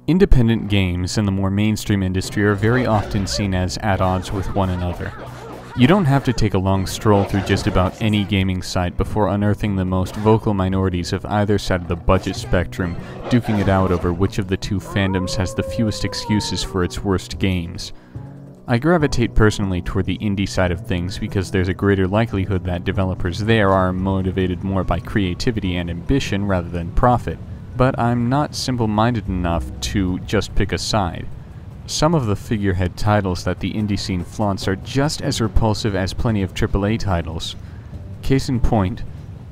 Independent games in the more mainstream industry are very often seen as at odds with one another. You don't have to take a long stroll through just about any gaming site before unearthing the most vocal minorities of either side of the budget spectrum, duking it out over which of the two fandoms has the fewest excuses for its worst games. I gravitate personally toward the indie side of things because there's a greater likelihood that developers there are motivated more by creativity and ambition rather than profit. But I'm not simple-minded enough to just pick a side. Some of the figurehead titles that the indie scene flaunts are just as repulsive as plenty of AAA titles. Case in point,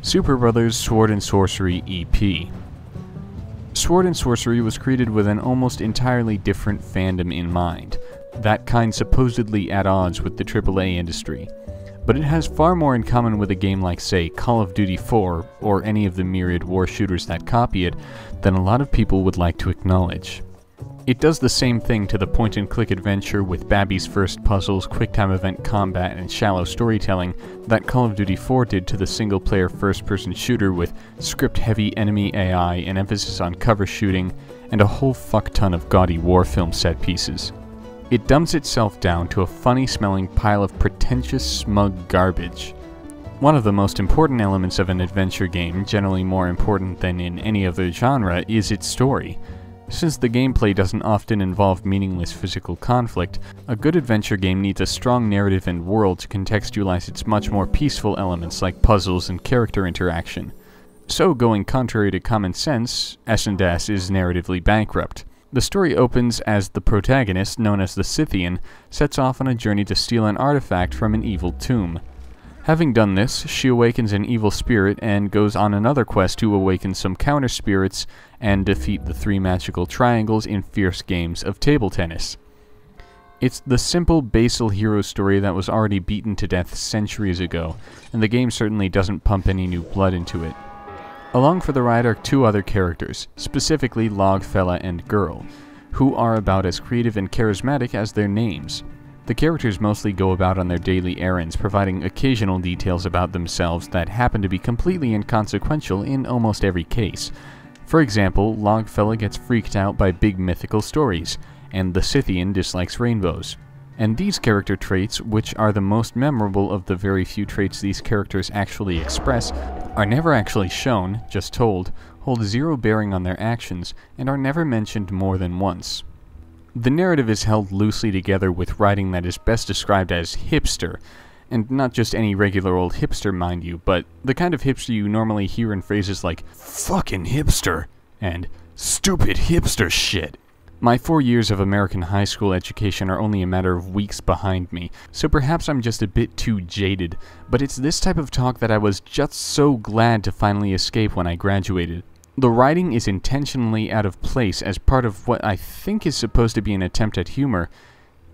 Superbrothers Sword and Sworcery EP. Sword and Sworcery was created with an almost entirely different fandom in mind, that kind supposedly at odds with the AAA industry. But it has far more in common with a game like, say, Call of Duty 4, or any of the myriad war shooters that copy it, than a lot of people would like to acknowledge. It does the same thing to the point-and-click adventure with Babby's First puzzles, quick-time event combat, and shallow storytelling that Call of Duty 4 did to the single-player first-person shooter with script-heavy enemy AI, an emphasis on cover shooting, and a whole fuck-ton of gaudy war film set pieces. It dumbs itself down to a funny-smelling pile of pretentious, smug garbage. One of the most important elements of an adventure game, generally more important than in any other genre, is its story. Since the gameplay doesn't often involve meaningless physical conflict, a good adventure game needs a strong narrative and world to contextualize its much more peaceful elements like puzzles and character interaction. So, going contrary to common sense, S&S is narratively bankrupt. The story opens as the protagonist, known as the Scythian, sets off on a journey to steal an artifact from an evil tomb. Having done this, she awakens an evil spirit and goes on another quest to awaken some counter-spirits and defeat the three magical triangles in fierce games of table tennis. It's the simple, basal hero story that was already beaten to death centuries ago, and the game certainly doesn't pump any new blood into it. Along for the ride are two other characters, specifically Logfella and Girl, who are about as creative and charismatic as their names. The characters mostly go about on their daily errands, providing occasional details about themselves that happen to be completely inconsequential in almost every case. For example, Logfella gets freaked out by big mythical stories, and the Scythian dislikes rainbows. And these character traits, which are the most memorable of the very few traits these characters actually express, are never actually shown, just told, hold zero bearing on their actions, and are never mentioned more than once. The narrative is held loosely together with writing that is best described as hipster, and not just any regular old hipster, mind you, but the kind of hipster you normally hear in phrases like "fucking hipster" and "stupid hipster shit." My 4 years of American high school education are only a matter of weeks behind me, so perhaps I'm just a bit too jaded, but it's this type of talk that I was just so glad to finally escape when I graduated. The writing is intentionally out of place as part of what I think is supposed to be an attempt at humor.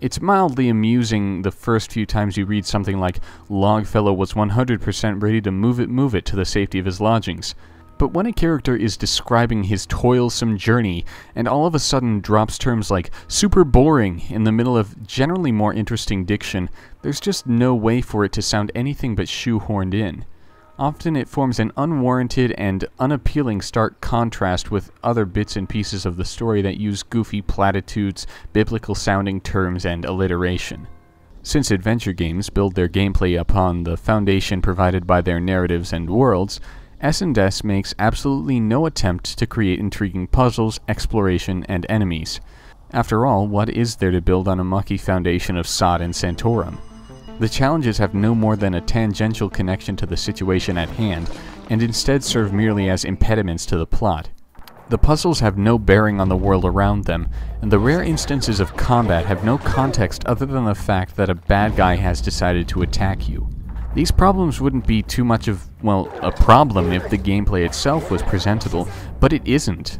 It's mildly amusing the first few times you read something like, "Logfellow was 100% ready to move it to the safety of his lodgings." But when a character is describing his toilsome journey, and all of a sudden drops terms like "super boring" in the middle of generally more interesting diction, there's just no way for it to sound anything but shoehorned in. Often it forms an unwarranted and unappealing stark contrast with other bits and pieces of the story that use goofy platitudes, biblical-sounding terms, and alliteration. Since adventure games build their gameplay upon the foundation provided by their narratives and worlds, S&S makes absolutely no attempt to create intriguing puzzles, exploration, and enemies. After all, what is there to build on a mucky foundation of sod and Santorum? The challenges have no more than a tangential connection to the situation at hand, and instead serve merely as impediments to the plot. The puzzles have no bearing on the world around them, and the rare instances of combat have no context other than the fact that a bad guy has decided to attack you. These problems wouldn't be too much of, well, a problem if the gameplay itself was presentable, but it isn't.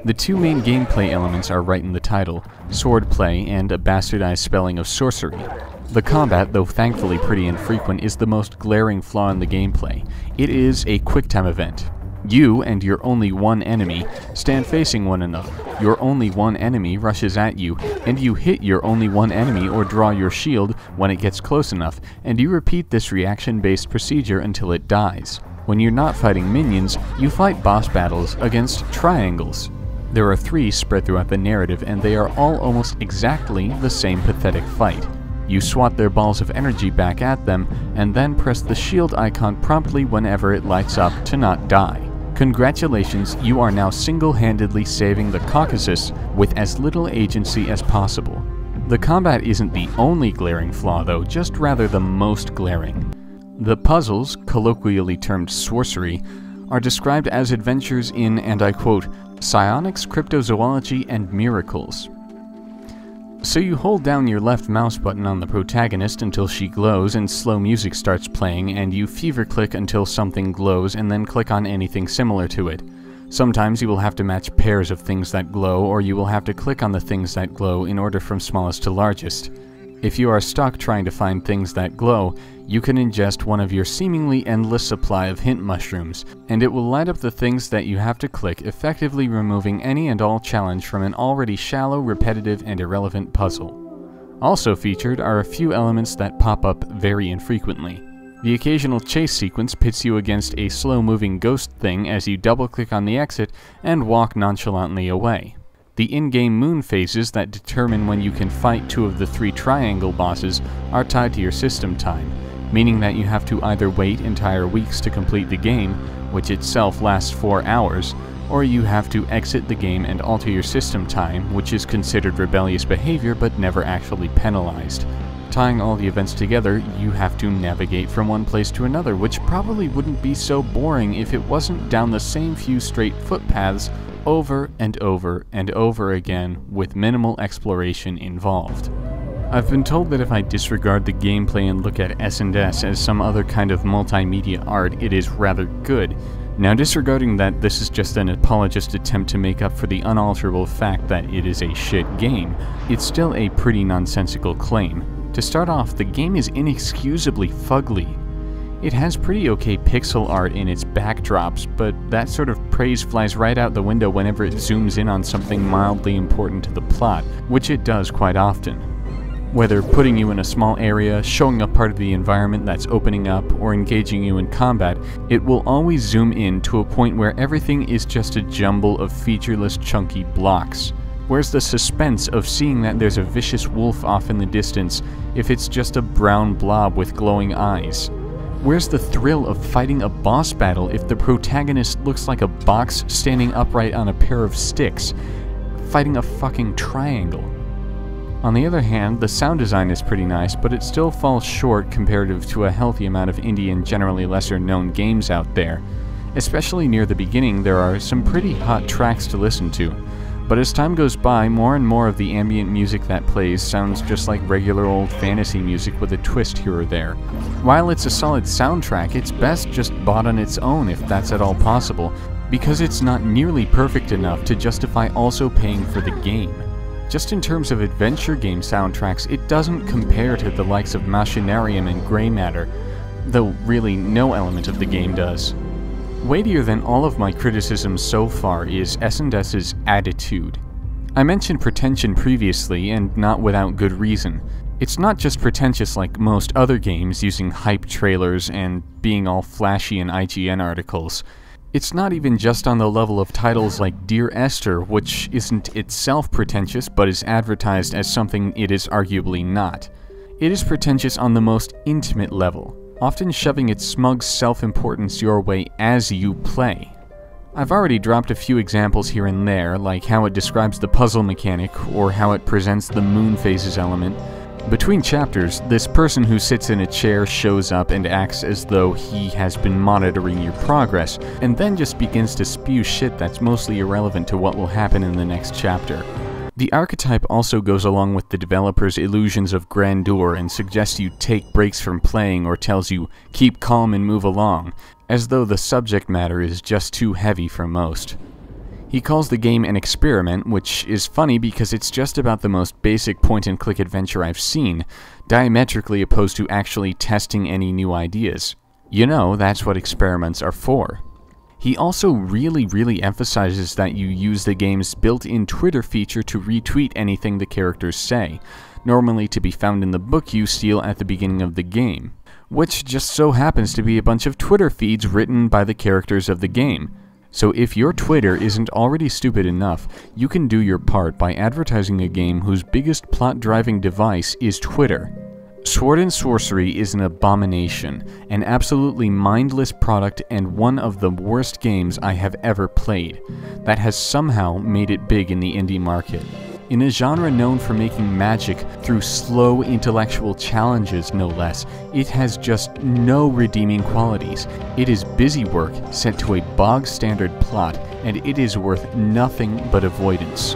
The two main gameplay elements are right in the title, swordplay and a bastardized spelling of sorcery. The combat, though thankfully pretty infrequent, is the most glaring flaw in the gameplay. It is a quick-time event. You and your only one enemy stand facing one another. Your only one enemy rushes at you, and you hit your only one enemy or draw your shield when it gets close enough, and you repeat this reaction-based procedure until it dies. When you're not fighting minions, you fight boss battles against triangles. There are 3 spread throughout the narrative, and they are all almost exactly the same pathetic fight. You swat their balls of energy back at them, and then press the shield icon promptly whenever it lights up to not die. Congratulations, you are now single-handedly saving the Caucasus with as little agency as possible. The combat isn't the only glaring flaw though, just rather the most glaring. The puzzles, colloquially termed Sworcery, are described as adventures in, and I quote, psionics, cryptozoology, and miracles. So you hold down your left mouse button on the protagonist until she glows and slow music starts playing, and you fever click until something glows and then click on anything similar to it. Sometimes you will have to match pairs of things that glow, or you will have to click on the things that glow in order from smallest to largest. If you are stuck trying to find things that glow, you can ingest one of your seemingly endless supply of hint mushrooms, and it will light up the things that you have to click, effectively removing any and all challenge from an already shallow, repetitive, and irrelevant puzzle. Also featured are a few elements that pop up very infrequently. The occasional chase sequence pits you against a slow-moving ghost thing as you double-click on the exit and walk nonchalantly away. The in-game moon phases that determine when you can fight 2 of the 3 triangle bosses are tied to your system time, meaning that you have to either wait entire weeks to complete the game, which itself lasts 4 hours, or you have to exit the game and alter your system time, which is considered rebellious behavior but never actually penalized. Tying all the events together, you have to navigate from one place to another, which probably wouldn't be so boring if it wasn't down the same few straight footpaths over and over and over again with minimal exploration involved. I've been told that if I disregard the gameplay and look at S&S as some other kind of multimedia art, it is rather good. Now, disregarding that this is just an apologist attempt to make up for the unalterable fact that it is a shit game, it's still a pretty nonsensical claim. To start off, the game is inexcusably fugly. It has pretty okay pixel art in its backdrops, but that sort of praise flies right out the window whenever it zooms in on something mildly important to the plot, which it does quite often. Whether putting you in a small area, showing a part of the environment that's opening up, or engaging you in combat, it will always zoom in to a point where everything is just a jumble of featureless, chunky blocks. Where's the suspense of seeing that there's a vicious wolf off in the distance if it's just a brown blob with glowing eyes? Where's the thrill of fighting a boss battle if the protagonist looks like a box standing upright on a pair of sticks, fighting a fucking triangle? On the other hand, the sound design is pretty nice, but it still falls short comparative to a healthy amount of indie and generally lesser known games out there. Especially near the beginning, there are some pretty hot tracks to listen to. But as time goes by, more and more of the ambient music that plays sounds just like regular old fantasy music with a twist here or there. While it's a solid soundtrack, it's best just bought on its own if that's at all possible, because it's not nearly perfect enough to justify also paying for the game. Just in terms of adventure game soundtracks, it doesn't compare to the likes of Machinarium and Grey Matter, though really no element of the game does. Weightier than all of my criticisms so far is S&S's attitude. I mentioned pretension previously, and not without good reason. It's not just pretentious like most other games, using hype trailers and being all flashy in IGN articles. It's not even just on the level of titles like Dear Esther, which isn't itself pretentious but is advertised as something it is arguably not. It is pretentious on the most intimate level, often shoving its smug self-importance your way as you play. I've already dropped a few examples here and there, like how it describes the puzzle mechanic, or how it presents the moon phases element. Between chapters, this person who sits in a chair shows up and acts as though he has been monitoring your progress, and then just begins to spew shit that's mostly irrelevant to what will happen in the next chapter. The archetype also goes along with the developer's illusions of grandeur and suggests you take breaks from playing or tells you, keep calm and move along, as though the subject matter is just too heavy for most. He calls the game an experiment, which is funny because it's just about the most basic point-and-click adventure I've seen, diametrically opposed to actually testing any new ideas. You know, that's what experiments are for. He also really emphasizes that you use the game's built-in Twitter feature to retweet anything the characters say, normally to be found in the book you steal at the beginning of the game, which just so happens to be a bunch of Twitter feeds written by the characters of the game. So if your Twitter isn't already stupid enough, you can do your part by advertising a game whose biggest plot-driving device is Twitter. Sword and Sworcery is an abomination, an absolutely mindless product and one of the worst games I have ever played, that has somehow made it big in the indie market. In a genre known for making magic through slow intellectual challenges, no less, it has just no redeeming qualities. It is busy work set to a bog-standard plot, and it is worth nothing but avoidance.